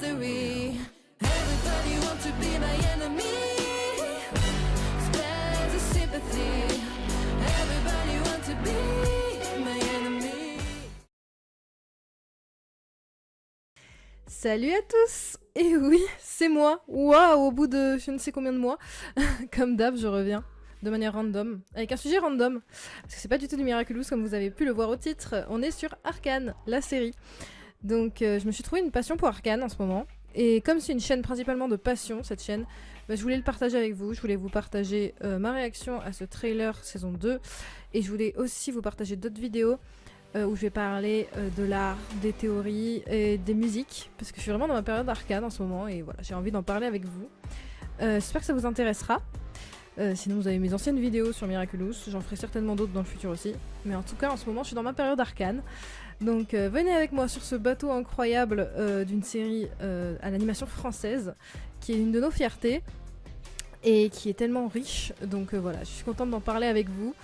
misery. Everybody wants to be my enemy. Spread the sympathy. Everybody wants to be my enemy. Salut à tous. Et oui, c'est moi. Waouh, au bout de je ne sais combien de mois. Comme d'hab, je reviens de manière random, avec un sujet random. Parce que c'est pas du tout du Miraculous, comme vous avez pu le voir au titre. On est sur Arcane, la série. Donc je me suis trouvé une passion pour Arcane en ce moment. Et comme c'est une chaîne principalement de passion, cette chaîne, bah, je voulais le partager avec vous. Je voulais vous partager ma réaction à ce trailer saison 2. Et je voulais aussi vous partager d'autres vidéos où je vais parler de l'art, des théories et des musiques. Parce que je suis vraiment dans ma période Arcane en ce moment. Et voilà, j'ai envie d'en parler avec vous. J'espère que ça vous intéressera. Sinon vous avez mes anciennes vidéos sur Miraculous, j'en ferai certainement d'autres dans le futur aussi. Mais en tout cas en ce moment je suis dans ma période Arcane. Donc venez avec moi sur ce bateau incroyable d'une série à l'animation française, qui est une de nos fiertés et qui est tellement riche. Donc voilà, je suis contente d'en parler avec vous.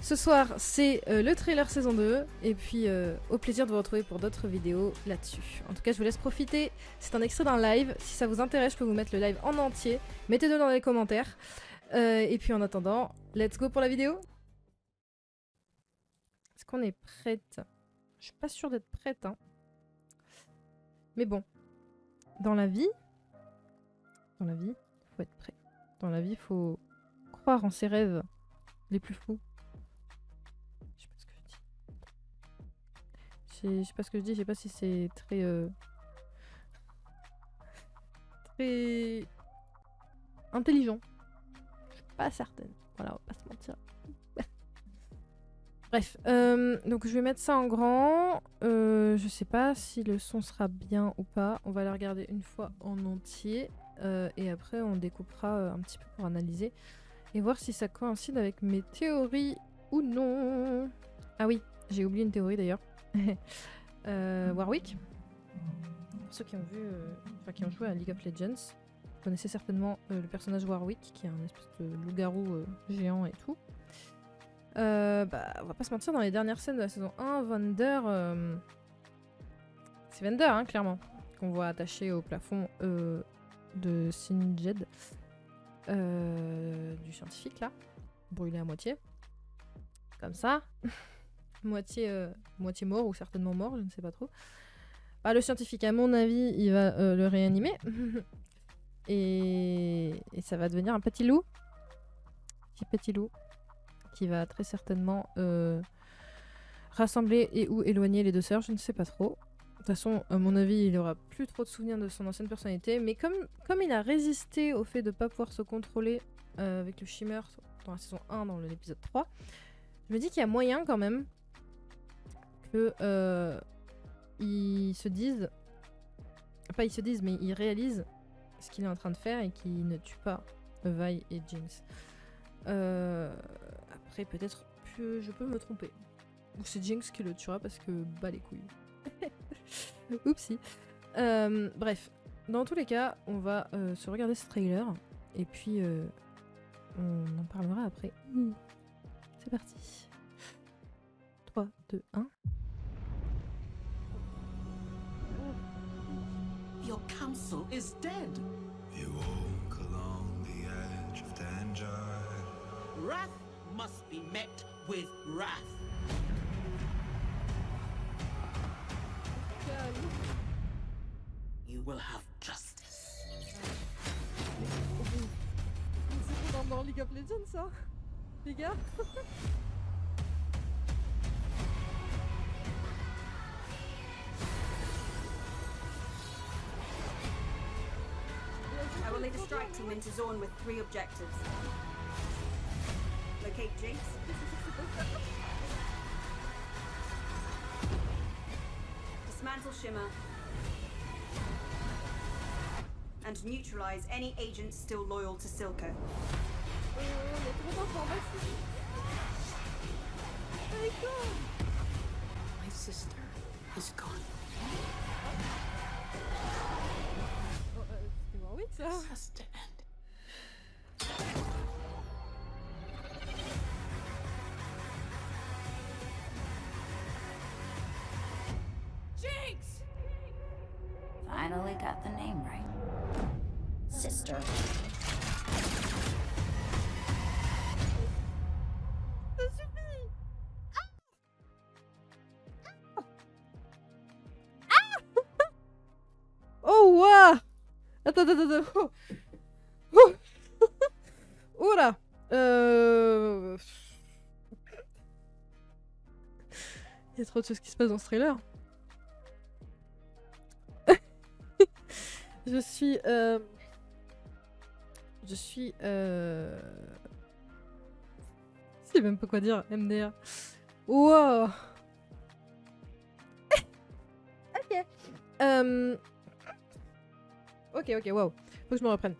Ce soir c'est le trailer saison 2 et puis au plaisir de vous retrouver pour d'autres vidéos là-dessus. En tout cas je vous laisse profiter, c'est un extrait d'un live. Si ça vous intéresse je peux vous mettre le live en entier, mettez-le dans les commentaires. Et puis en attendant, let's go pour la vidéo. Est-ce qu'on est prête? Je suis pas sûre d'être prête, hein. Mais bon, dans la vie, faut être prêt. Dans la vie, faut croire en ses rêves les plus fous. Je sais pas ce que je dis. Je sais pas ce que je dis. Je sais pas si c'est très très intelligent. Pas certaine, voilà, on va pas se mentir. Bref, donc je vais mettre ça en grand. Je sais pas si le son sera bien ou pas. On va la regarder une fois en entier. Et après, on découpera un petit peu pour analyser. Et voir si ça coïncide avec mes théories ou non. Ah oui, j'ai oublié une théorie d'ailleurs. Warwick. Pour ceux qui ont vu, qui ont joué à League of Legends. Vous connaissez certainement le personnage Warwick, qui est un espèce de loup-garou géant et tout. On va pas se mentir, dans les dernières scènes de la saison 1, Vander... c'est Vander, hein, clairement. Qu'on voit attaché au plafond de Singed. Du scientifique, là. Brûlé à moitié. Comme ça. moitié mort, ou certainement mort, je ne sais pas trop. Bah, le scientifique, à mon avis, il va le réanimer. Et ça va devenir un petit loup. Petit loup. Qui va très certainement rassembler et ou éloigner les deux sœurs, je ne sais pas trop. De toute façon, à mon avis, il aura plus trop de souvenirs de son ancienne personnalité. Mais comme il a résisté au fait de ne pas pouvoir se contrôler avec le Shimmer dans la saison 1, dans l'épisode 3, je me dis qu'il y a moyen quand même que ils se disent... Pas ils se disent, mais ils réalisent ce qu'il est en train de faire et qu'il ne tue pas Vi et Jinx. Après, peut-être que je peux me tromper. Ou c'est Jinx qui le tuera parce que bah les couilles. Oupsie. Bref, dans tous les cas, on va se regarder ce trailer et puis on en parlera après. C'est parti. 3, 2, 1. Your council is dead. You walk along the edge of danger. Wrath must be met with wrath. You will have justice. C'est dans League of Legends ça, les gars. I will lead a strike team into Zorn with 3 objectives. Locate Jinx. Dismantle Shimmer. And neutralize any agents still loyal to Silco. My sister is gone. C'était Warwick ça. This has to end. finally got the name right. Sister. Oh, waouh! Attends. Oh. Oh. Oula! Il y a trop de choses qui se passent dans ce trailer. Je suis... Je sais même pas quoi dire, MDR. Wow! Ok. Ok, wow. Faut que je me reprenne.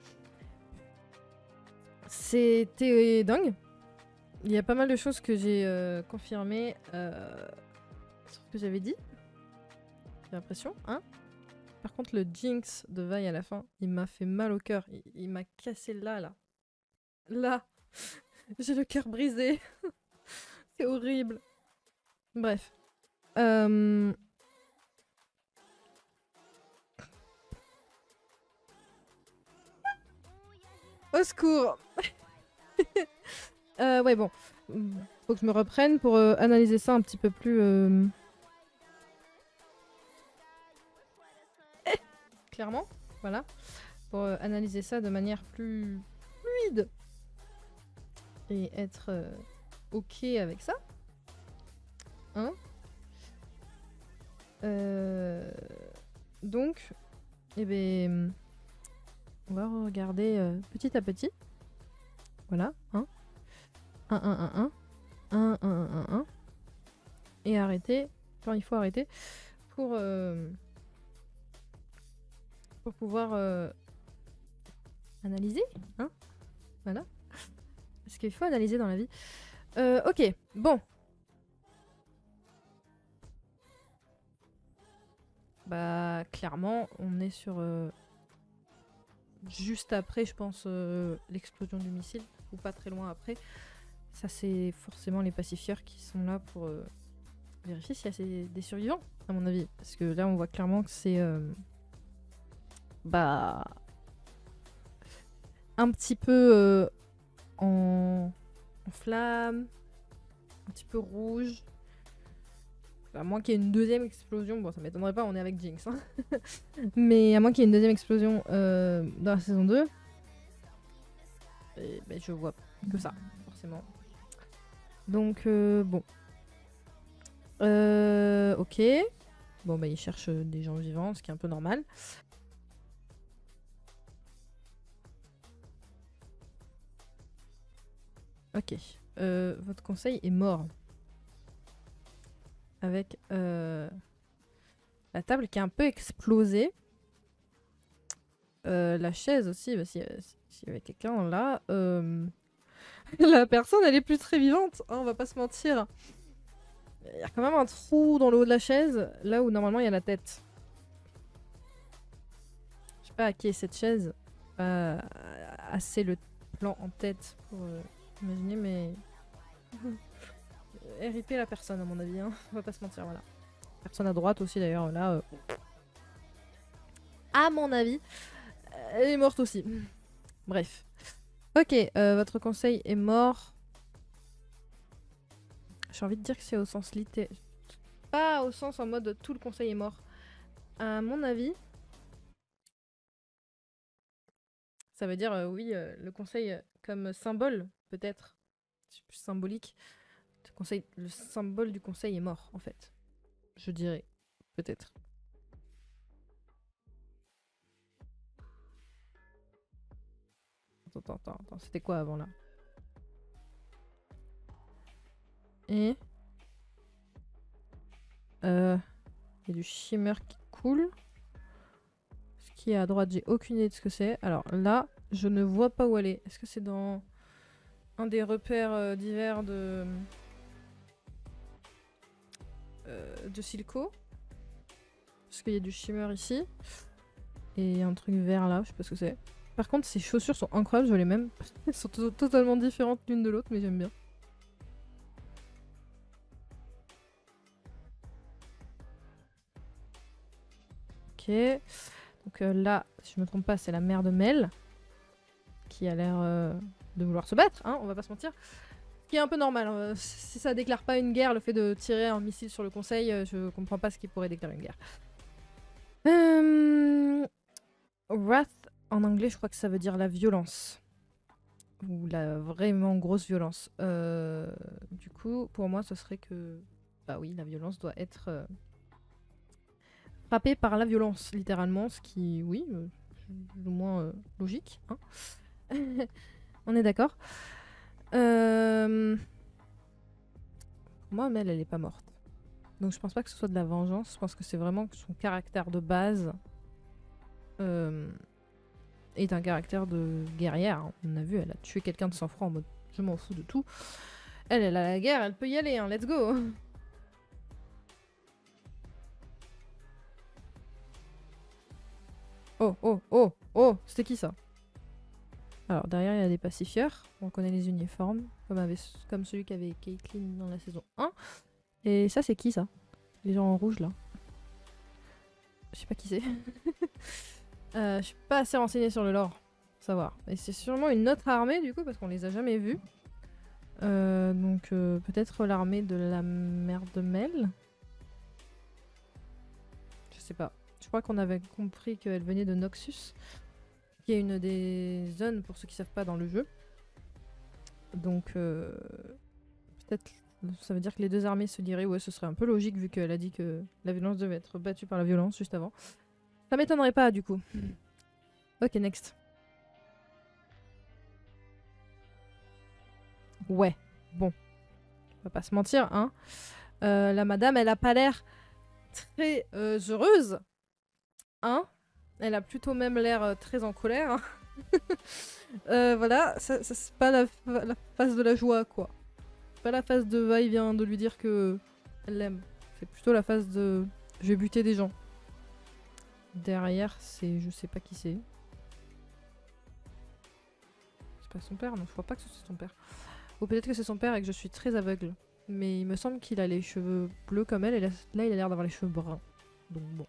C'était dingue. Il y a pas mal de choses que j'ai confirmées sur ce que j'avais dit. J'ai l'impression, hein. Par contre, le Jinx de Vi à la fin, il m'a fait mal au cœur. Il m'a cassé là. Là. J'ai le cœur brisé. C'est horrible. Bref. Au secours. Ouais, bon. Faut que je me reprenne pour analyser ça un petit peu plus... clairement. Voilà. Pour analyser ça de manière plus fluide. Et être ok avec ça. Hein? Donc, eh ben, on va regarder petit à petit. Voilà, hein. 1. Et arrêter quand il faut arrêter pour pouvoir analyser, hein. Voilà. Parce qu'il faut analyser dans la vie. Ok, bon. Bah, clairement, on est sur... juste après, je pense, l'explosion du missile. Ou pas très loin après. Ça, c'est forcément les pacifieurs qui sont là pour vérifier s'il y a des survivants, à mon avis. Parce que là, on voit clairement que c'est... bah... un petit peu en flamme. Un petit peu rouge. À moins qu'il y ait une deuxième explosion. Bon, ça m'étonnerait pas, on est avec Jinx. Hein. Mais à moins qu'il y ait une deuxième explosion dans la saison 2. Et, ben, je vois que ça, forcément. Donc, bon. Ok. Bon, bah, il cherche des gens vivants, ce qui est un peu normal. Ok. Votre conseil est mort. Avec la table qui est un peu explosée. La chaise aussi, bah, s'il y avait quelqu'un là. La personne, elle est plus très vivante, hein, on va pas se mentir. Il y a quand même un trou dans le haut de la chaise, là où normalement il y a la tête. Je sais pas à qui est cette chaise. Pas assez le plan en tête pour imaginer, mais... RIP la personne à mon avis, hein. On va pas se mentir, voilà. Personne à droite aussi d'ailleurs, là. À mon avis, elle est morte aussi. Bref. Ok, votre conseil est mort. J'ai envie de dire que c'est au sens littéral. Pas au sens en mode tout le conseil est mort. À mon avis, ça veut dire oui, le conseil comme symbole, peut-être. C'est plus symbolique. Le symbole du conseil est mort, en fait. Je dirais. Peut-être. Attends. C'était quoi avant là? Et... il y a du shimmer qui coule. Ce qui est à droite, j'ai aucune idée de ce que c'est. Alors là, je ne vois pas où aller. Est-ce que c'est dans un des repères divers de Silco? Parce qu'il y a du shimmer ici. Et il y a un truc vert là, je sais pas ce que c'est. Par contre, ces chaussures sont incroyables, je les même. Elles sont totalement différentes l'une de l'autre, mais j'aime bien. Ok. Donc là, si je me trompe pas, c'est la mère de Mel qui a l'air de vouloir se battre, hein, on va pas se mentir. Ce qui est un peu normal. Si ça déclare pas une guerre, le fait de tirer un missile sur le conseil, je comprends pas ce qui pourrait déclarer une guerre. Wrath, en anglais, je crois que ça veut dire la violence. Ou la vraiment grosse violence. Du coup, pour moi, ce serait que... Bah oui, la violence doit être frappée par la violence, littéralement. Ce qui, oui, plus ou moins logique. Hein. On est d'accord. Pour moi, Mel, elle est pas morte. Donc je pense pas que ce soit de la vengeance. Je pense que c'est vraiment que son caractère de base est un caractère de guerrière. On a vu, elle a tué quelqu'un de sang-froid en mode je m'en fous de tout. Elle a la guerre, elle peut y aller, hein, let's go. Oh, oh, oh, oh, c'était qui ça? Alors derrière il y a des pacifieurs, on connaît les uniformes, comme celui qu'avait Caitlyn dans la saison 1. Et ça c'est qui ça? Les gens en rouge là. Je sais pas qui c'est. Je suis pas assez renseignée sur le lore pour savoir. Et c'est sûrement une autre armée du coup parce qu'on les a jamais vus. Donc peut-être l'armée de la mère de Mel. Je sais pas. Je crois qu'on avait compris qu'elle venait de Noxus, qui est une des zones pour ceux qui savent pas dans le jeu. Donc peut-être ça veut dire que les deux armées se diraient ouais ce serait un peu logique vu qu'elle a dit que la violence devait être battue par la violence juste avant. Ça m'étonnerait pas du coup. Ok, next. Ouais, bon. On va pas se mentir, hein. La madame, elle a pas l'air très heureuse. Hein. Elle a plutôt même l'air très en colère. Hein. Voilà, ça c'est pas la phase de la joie, quoi. Pas la phase de va, il vient de lui dire que elle l'aime. C'est plutôt la phase de je vais buter des gens. Derrière, c'est je sais pas qui c'est. C'est pas son père, non, je crois pas que ce soit son père. Ou peut-être que c'est son père et que je suis très aveugle. Mais il me semble qu'il a les cheveux bleus comme elle et là il a l'air d'avoir les cheveux bruns. Donc bon.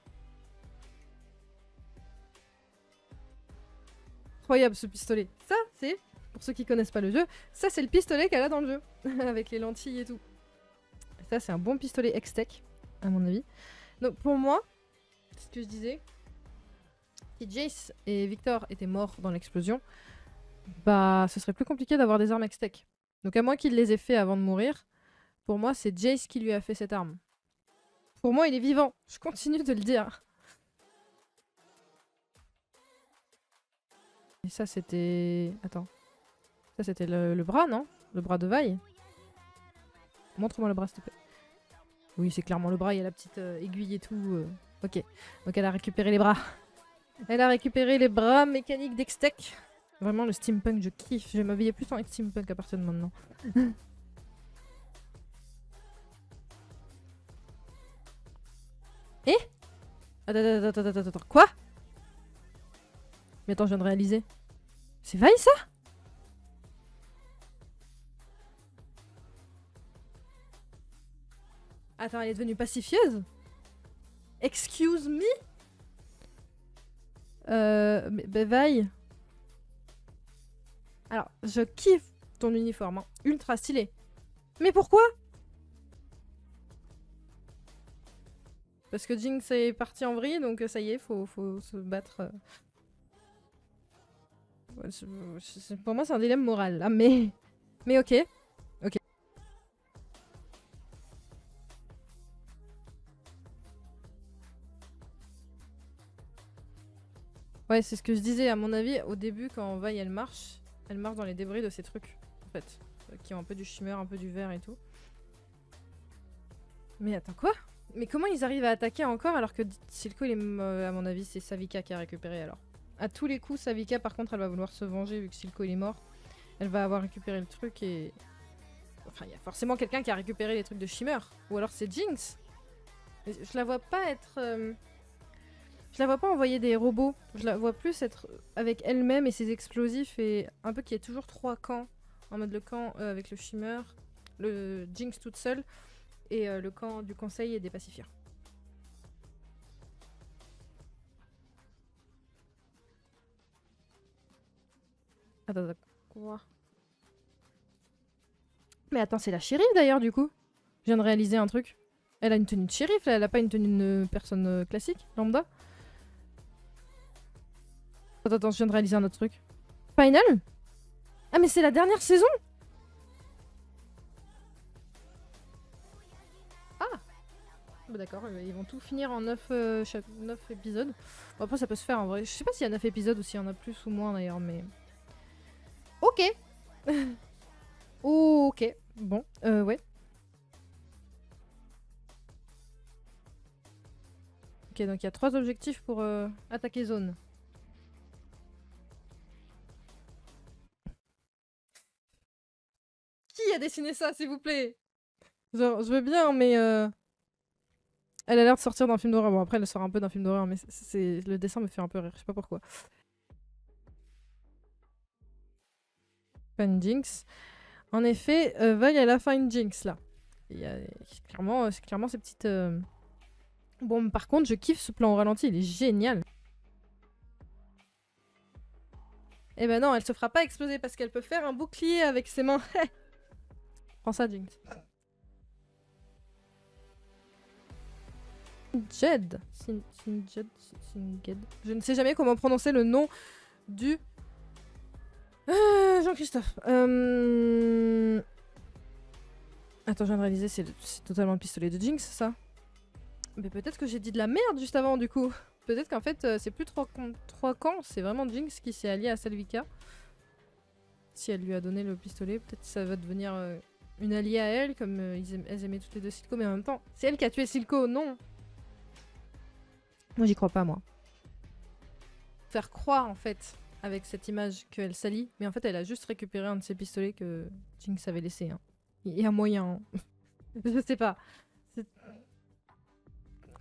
Incroyable ce pistolet. Ça, c'est, pour ceux qui connaissent pas le jeu, ça c'est le pistolet qu'elle a dans le jeu. Avec les lentilles et tout. Ça c'est un bon pistolet X-Tech, à mon avis. Donc pour moi, c'est ce que je disais. Si Jace et Victor étaient morts dans l'explosion, bah ce serait plus compliqué d'avoir des armes X-Tech. Donc à moins qu'il les ait fait avant de mourir, pour moi c'est Jace qui lui a fait cette arme. Pour moi il est vivant, je continue de le dire. Et ça c'était... Attends. Ça c'était le bras, non? Le bras de Vi. Montre-moi le bras s'il te plaît. Oui c'est clairement le bras, il y a la petite aiguille et tout. Ok, donc elle a récupéré les bras. Elle a récupéré les bras mécaniques d'X-Tech. Vraiment le steampunk je kiffe, je vais m'habiller plus en steampunk à partir de maintenant. Eh? Attends, quoi? Mais attends, je viens de réaliser. C'est Vi ça? Attends, elle est devenue pacifieuse? Excuse me? Mais Vi. Alors, je kiffe ton uniforme, hein. Ultra stylé. Mais pourquoi? Parce que Jinx est parti en vrille, donc ça y est, faut se battre. Pour moi, c'est un dilemme moral, là, mais ok. Ok. Ouais, c'est ce que je disais, à mon avis, au début, quand Vi elle marche dans les débris de ces trucs, en fait. Qui ont un peu du shimmer, un peu du vert et tout. Mais attends, quoi? Mais comment ils arrivent à attaquer encore alors que Silco, il est, à mon avis, c'est Savika qui a récupéré alors. À tous les coups, Savika, par contre, elle va vouloir se venger vu que Silco, il est mort. Elle va avoir récupéré le truc et... Enfin, il y a forcément quelqu'un qui a récupéré les trucs de Shimmer. Ou alors c'est Jinx. Je la vois pas être... Je la vois pas envoyer des robots. Je la vois plus être avec elle-même et ses explosifs et un peu qu'il y ait toujours 3 camps. En mode le camp avec le Shimmer, le Jinx toute seule et le camp du conseil et des pacifieurs. Attends, quoi? Mais attends, c'est la shérif d'ailleurs, du coup. Je viens de réaliser un truc. Elle a une tenue de shérif, là, elle a pas une tenue de personne classique, lambda. Attends, je viens de réaliser un autre truc. Final? Ah, mais c'est la dernière saison? Ah! Bah d'accord, ils vont tout finir en 9 épisodes. Bon, après, ça peut se faire en vrai. Je sais pas s'il y a 9 épisodes ou s'il y en a plus ou moins d'ailleurs, mais. Ok! Ok, bon, ouais. Ok, donc il y a 3 objectifs pour attaquer zone. Qui a dessiné ça, s'il vous plaît? Genre, je veux bien, mais elle a l'air de sortir d'un film d'horreur. Bon, après, elle sort un peu d'un film d'horreur, mais le dessin me fait un peu rire, je sais pas pourquoi. Fan Jinx. En effet, Vague, elle a Fine Jinx, là. Il y a c'est clairement ces petites... Bon, par contre, je kiffe ce plan au ralenti, il est génial. Eh ben non, elle se fera pas exploser parce qu'elle peut faire un bouclier avec ses mains. Prends ça, Jinx. Jed. Singed. Je ne sais jamais comment prononcer le nom du... Jean-Christophe. Attends, je viens de réaliser, c'est totalement le pistolet de Jinx, ça. Mais peut-être que j'ai dit de la merde juste avant, du coup. Peut-être qu'en fait, c'est plus 3 camps, c'est vraiment Jinx qui s'est alliée à Salvika. Si elle lui a donné le pistolet, peut-être que ça va devenir une alliée à elle, comme elles aimaient toutes les deux Silco, mais en même temps, c'est elle qui a tué Silco, non. Moi, j'y crois pas, moi. Faire croire, en fait, avec cette image qu'elle s'allie, mais en fait, elle a juste récupéré un de ses pistolets que Jinx avait laissé. Hein. Il y a moyen. Hein. Je sais pas.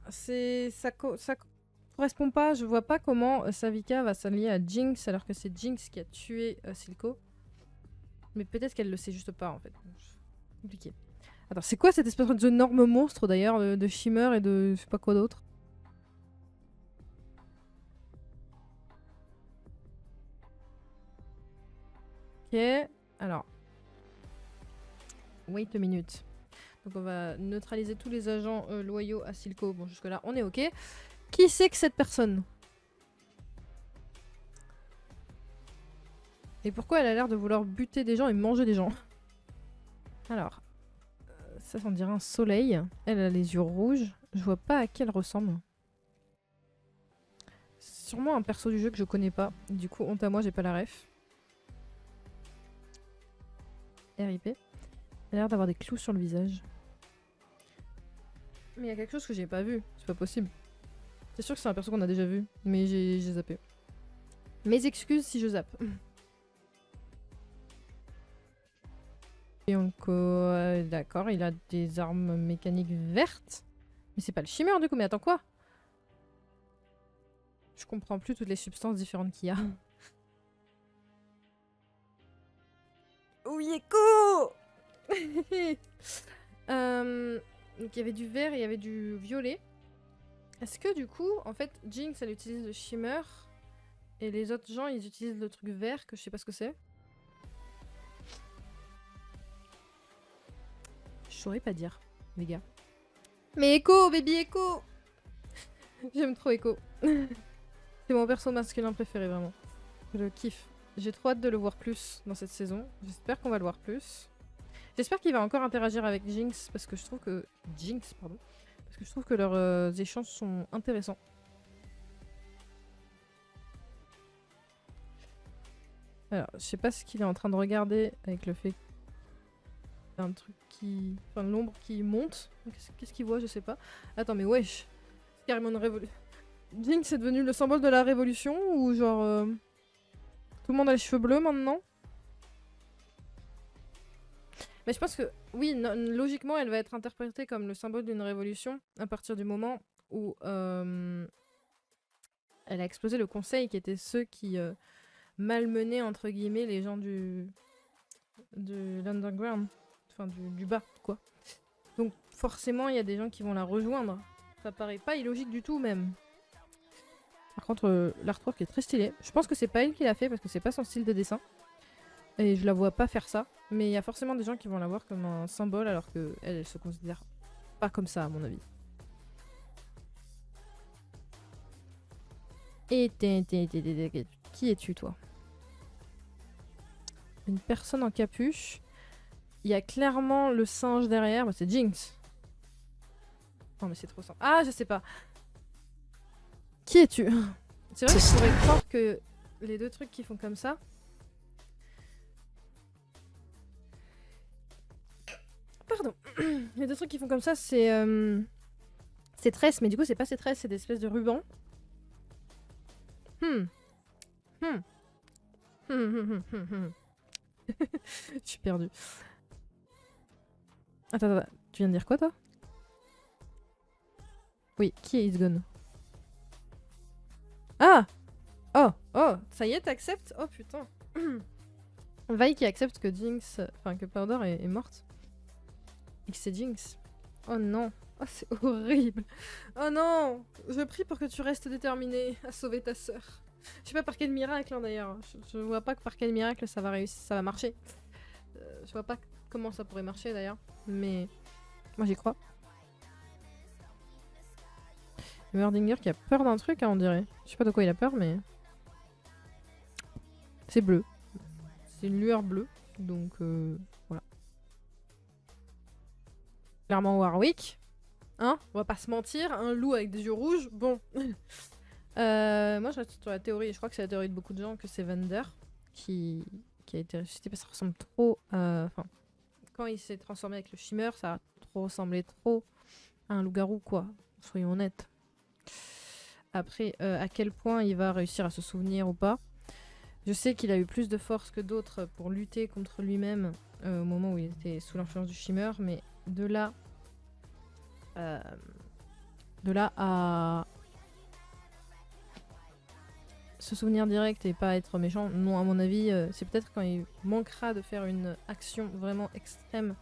Ça correspond pas. Je vois pas comment Savika va s'allier à Jinx alors que c'est Jinx qui a tué Silco. Mais peut-être qu'elle le sait juste pas en fait. Compliqué. Attends, c'est quoi cette espèce d'énorme monstre d'ailleurs de Shimmer et de je sais pas quoi d'autre? Ok, alors. Wait a minute. Donc on va neutraliser tous les agents loyaux à Silco. Bon, jusque là, on est ok. Qui c'est que cette personne? Et pourquoi elle a l'air de vouloir buter des gens et manger des gens? Alors, ça on dirait un soleil. Elle a les yeux rouges. Je vois pas à qui elle ressemble. Sûrement un perso du jeu que je connais pas. Du coup, honte à moi, j'ai pas la ref. RIP. Elle a l'air d'avoir des clous sur le visage. Mais il y a quelque chose que j'ai pas vu. C'est pas possible. C'est sûr que c'est un perso qu'on a déjà vu. Mais j'ai zappé. Mes excuses si je zappe. D'accord, il a des armes mécaniques vertes. Mais c'est pas le Shimmer du coup, mais attends quoi? Je comprends plus toutes les substances différentes qu'il y a. Oui, écho. Donc il y avait du vert et il y avait du violet. Est-ce que du coup, en fait, Jinx elle utilise le Shimmer et les autres gens ils utilisent le truc vert que je sais pas ce que c'est? Je saurais pas dire, les gars. Mais Echo, baby Echo. J'aime trop Echo. C'est mon perso masculin préféré, vraiment. Je kiffe. J'ai trop hâte de le voir plus dans cette saison. J'espère qu'on va le voir plus. J'espère qu'il va encore interagir avec Jinx, parce que je trouve que... Parce que je trouve que leurs échanges sont intéressants. Alors, je sais pas ce qu'il est en train de regarder avec le fait qu'il y a un truc qui... Enfin, l'ombre qui monte. Qu'est-ce qu'il voit? Je sais pas. Attends, mais wesh. C'est carrément une révolution. Jinx est devenu le symbole de la révolution ou genre... Tout le monde a les cheveux bleus maintenant? Mais je pense que, oui, logiquement, elle va être interprétée comme le symbole d'une révolution à partir du moment où elle a explosé le conseil qui étaient ceux qui malmenaient, entre guillemets, les gens de l'underground. Enfin, du bas, quoi. Donc, forcément, il y a des gens qui vont la rejoindre. Ça paraît pas illogique du tout, même. Par contre, l'artwork est très stylé. Je pense que c'est pas elle qui l'a fait parce que c'est pas son style de dessin. Et je la vois pas faire ça. Mais il y a forcément des gens qui vont la voir comme un symbole alors que elle se considère pas comme ça à mon avis. Et qui es-tu toi? Une personne en capuche. Il y a clairement le singe derrière. Bah, c'est Jinx. Non mais c'est trop simple. Ah je sais pas. Qui es-tu? C'est vrai que je pourrais croire que les deux trucs qui font comme ça. Pardon. Les deux trucs qui font comme ça c'est tresses, mais du coup c'est pas ces tresses, c'est des espèces de rubans. Je suis perdue. Attends, tu viens de dire quoi toi? Oui, qui est It's Gone? Ah! Oh, ça y est, t'acceptes? Oh putain. Vi qui accepte que Jinx, enfin que Powder est morte. Et que c'est Jinx. Oh non. Oh c'est horrible. Oh non. Je prie pour que tu restes déterminé à sauver ta sœur. Je sais pas par quel miracle hein, d'ailleurs. Je vois pas que par quel miracle ça va réussir, ça va marcher. Je vois pas comment ça pourrait marcher d'ailleurs. Mais moi j'y crois. Murdinger qui a peur d'un truc hein, on dirait. Je sais pas de quoi il a peur mais... C'est bleu. C'est une lueur bleue. Donc voilà. Clairement Warwick. Hein? On va pas se mentir. Un loup avec des yeux rouges. Bon. Moi je reste sur la théorie. Je crois que c'est la théorie de beaucoup de gens que c'est Vander qui a été ressuscité parce que ça ressemble trop à... Enfin, quand il s'est transformé avec le Shimmer, ça a trop ressemblé trop à un loup-garou quoi. Soyons honnêtes. Après, à quel point il va réussir à se souvenir ou pas. Je sais qu'il a eu plus de force que d'autres pour lutter contre lui-même au moment où il était sous l'influence du Shimmer, mais de là à se souvenir direct et pas être méchant, non à mon avis, c'est peut-être quand il manquera de faire une action vraiment extrême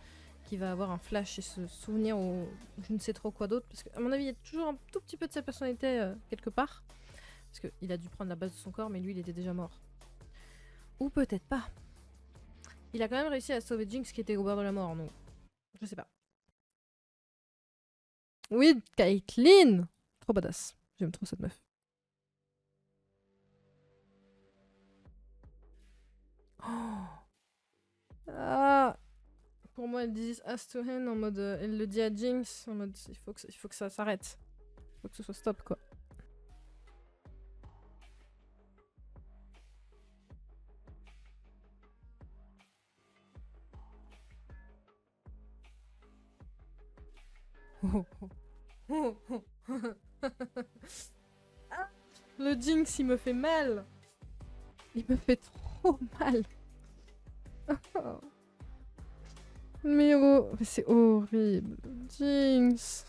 qu'il va avoir un flash et se souvenir ou je ne sais trop quoi d'autre, parce qu'à mon avis il y a toujours un tout petit peu de sa personnalité quelque part, parce qu'il a dû prendre la base de son corps mais lui il était déjà mort. Ou peut-être pas. Il a quand même réussi à sauver Jinx qui était au bord de la mort, donc je sais pas. Oui, Caitlyn! Trop badass. J'aime trop cette meuf. Oh. Ah. Pour moi, elle dit as to hen en mode... elle le dit à Jinx en mode il faut que ça s'arrête. Il faut que ce soit stop quoi. Oh, oh. Oh, oh. Ah, le Jinx, il me fait mal. Il me fait trop mal. Oh. Mais oh, c'est horrible. Jinx.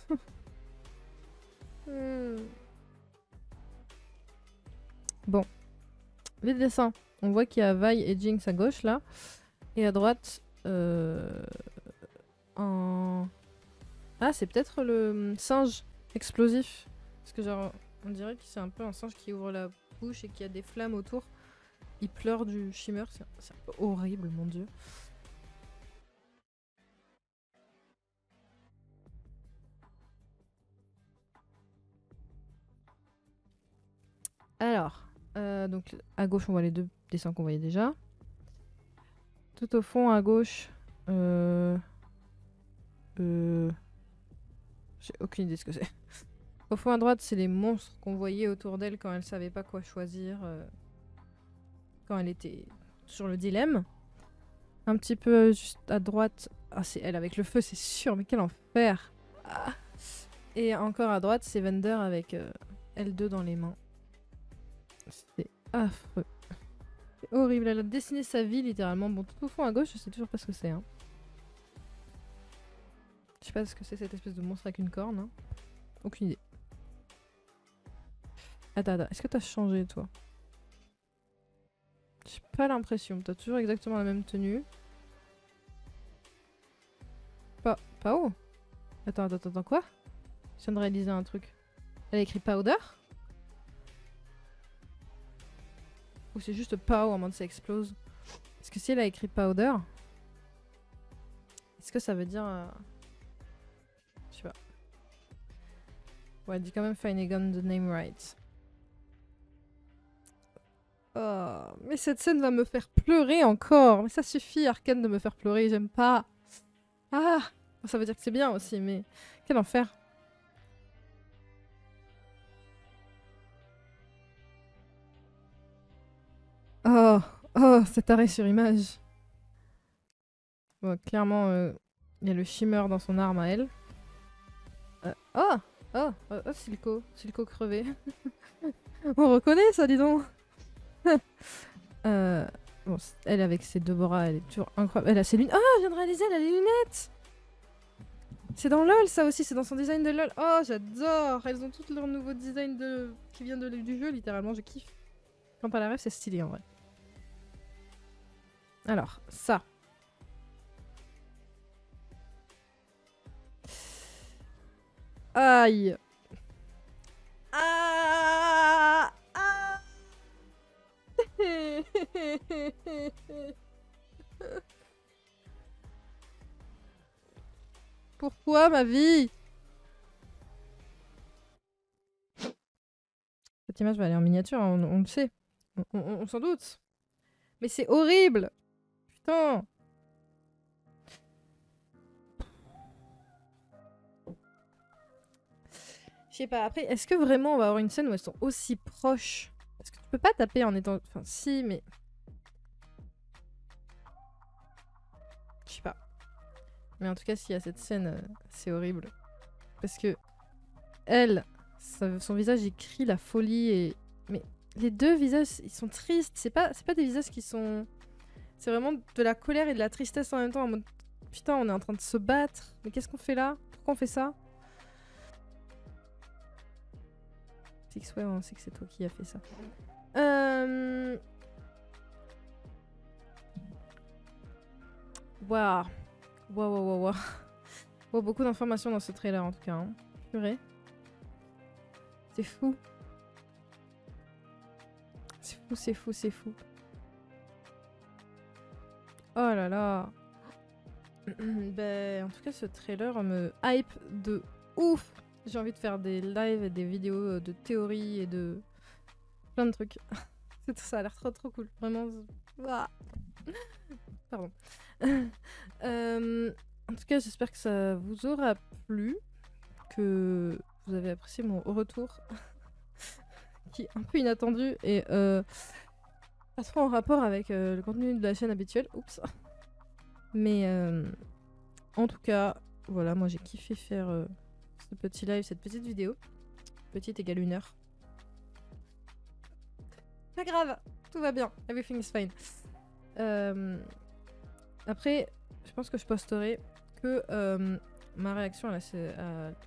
Bon. Les dessins. On voit qu'il y a Vi et Jinx à gauche là. Et à droite, Ah, c'est peut-être le singe explosif. Parce que genre, on dirait que c'est un peu un singe qui ouvre la bouche et qui a des flammes autour. Il pleure du Shimmer, c'est un peu horrible, mon dieu. Alors, donc à gauche on voit les deux dessins qu'on voyait déjà. Tout au fond à gauche, j'ai aucune idée de ce que c'est. Au fond à droite, c'est les monstres qu'on voyait autour d'elle quand elle savait pas quoi choisir, quand elle était sur le dilemme. Un petit peu juste à droite, ah c'est elle avec le feu, c'est sûr, mais quel enfer! Ah. Et encore à droite, c'est Vander avec L2 dans les mains. C'est affreux. C'est horrible, elle a dessiné sa vie littéralement. Bon, tout au fond à gauche, je sais toujours pas ce que c'est. Hein. Je sais pas ce que c'est cette espèce de monstre avec une corne. Hein. Aucune idée. Attends, est-ce que t'as changé toi? J'ai pas l'impression. T'as toujours exactement la même tenue. Pas où? Attends, quoi? Je viens de réaliser un truc. Elle a écrit Powder? Ou c'est juste Pow en mode ça explose? Est-ce que si elle a écrit powder, est-ce que ça veut dire... Je sais pas. Ouais, elle dit quand même Finnegan the name right. Oh, mais cette scène va me faire pleurer encore. Mais ça suffit, Arkane, de me faire pleurer. J'aime pas. Ah, ça veut dire que c'est bien aussi, mais quel enfer. Oh, oh, cet arrêt sur image. Bon, clairement, il y a le shimmer dans son arme à elle. Oh, oh, oh, oh, Silco. Silco crevé. On reconnaît ça, dis donc. Bon, elle avec ses deux bras, elle est toujours incroyable. Elle a ses lunettes. Oh, elle vient de réaliser, elle a les lunettes. C'est dans LoL ça aussi, c'est dans son design de LoL. Oh, j'adore. Elles ont toutes leur nouveau design qui vient du jeu, littéralement, je kiffe. Quand pas la rêve, c'est stylé en vrai. Alors, ça. Aïe. Ah, ah. Pourquoi ma vie? Cette image va aller en miniature, hein, on le sait. On s'en doute. Mais c'est horrible. Putain. Je sais pas, après, est-ce que vraiment on va avoir une scène où elles sont aussi proches? Parce que tu peux pas taper en étant... Enfin, si, mais... Je sais pas. Mais en tout cas, s'il y a cette scène, c'est horrible. Parce que... Elle, son visage, il crie la folie et... Mais les deux visages, ils sont tristes. C'est pas des visages qui sont... C'est vraiment de la colère et de la tristesse en même temps. En mode, putain, on est en train de se battre. Mais qu'est-ce qu'on fait là? Pourquoi on fait ça? Ouais, on sait que c'est toi qui as fait ça. Waouh. Waouh. Wow, beaucoup d'informations dans ce trailer en tout cas. Hein. Purée. C'est fou. C'est fou. Oh là là. Ben, en tout cas, ce trailer me hype de ouf. J'ai envie de faire des lives et des vidéos de théorie et de plein de trucs. Ça a l'air trop cool. Vraiment. Ah. Pardon. En tout cas, j'espère que ça vous aura plu. Que vous avez apprécié mon retour. Qui est un peu inattendu et pas trop en rapport avec le contenu de la chaîne habituelle. Oups. Mais en tout cas, voilà, moi j'ai kiffé faire... ce petit live, cette petite vidéo. Petite égale 1 heure. Pas grave, tout va bien. Everything is fine. Après, je pense que je posterai que ma réaction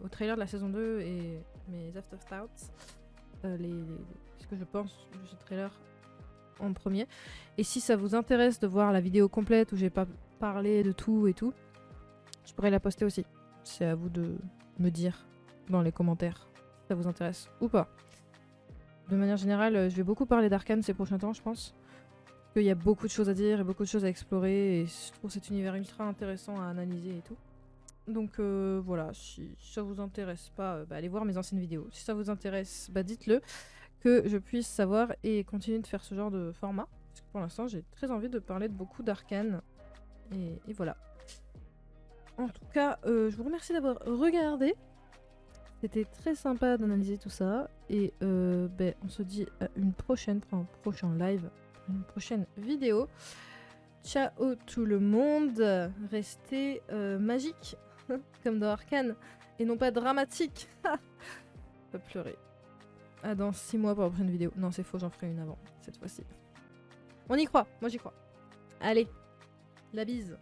au trailer de la saison 2 et mes afterthoughts. Ce que je pense de ce trailer en premier. Et si ça vous intéresse de voir la vidéo complète où j'ai pas parlé de tout et tout, je pourrais la poster aussi. C'est à vous de me dire dans les commentaires si ça vous intéresse ou pas. De manière générale, je vais beaucoup parler d'Arkane ces prochains temps, je pense. Parce qu'il y a beaucoup de choses à dire et beaucoup de choses à explorer. Et je trouve cet univers ultra intéressant à analyser et tout. Donc voilà, si ça vous intéresse pas, allez voir mes anciennes vidéos. Si ça vous intéresse, dites-le. Que je puisse savoir et continuer de faire ce genre de format. Parce que pour l'instant, j'ai très envie de parler de beaucoup d'Arkane. Et voilà. En tout cas, je vous remercie d'avoir regardé. C'était très sympa d'analyser tout ça. Et on se dit à une prochaine, pour un prochain live, une prochaine vidéo. Ciao tout le monde. Restez magique, comme dans Arkane. Et non pas dramatique. Je peux pleurer. Ah, dans 6 mois pour la prochaine vidéo. Non, c'est faux, j'en ferai une avant, cette fois-ci. On y croit, moi j'y crois. Allez, la bise.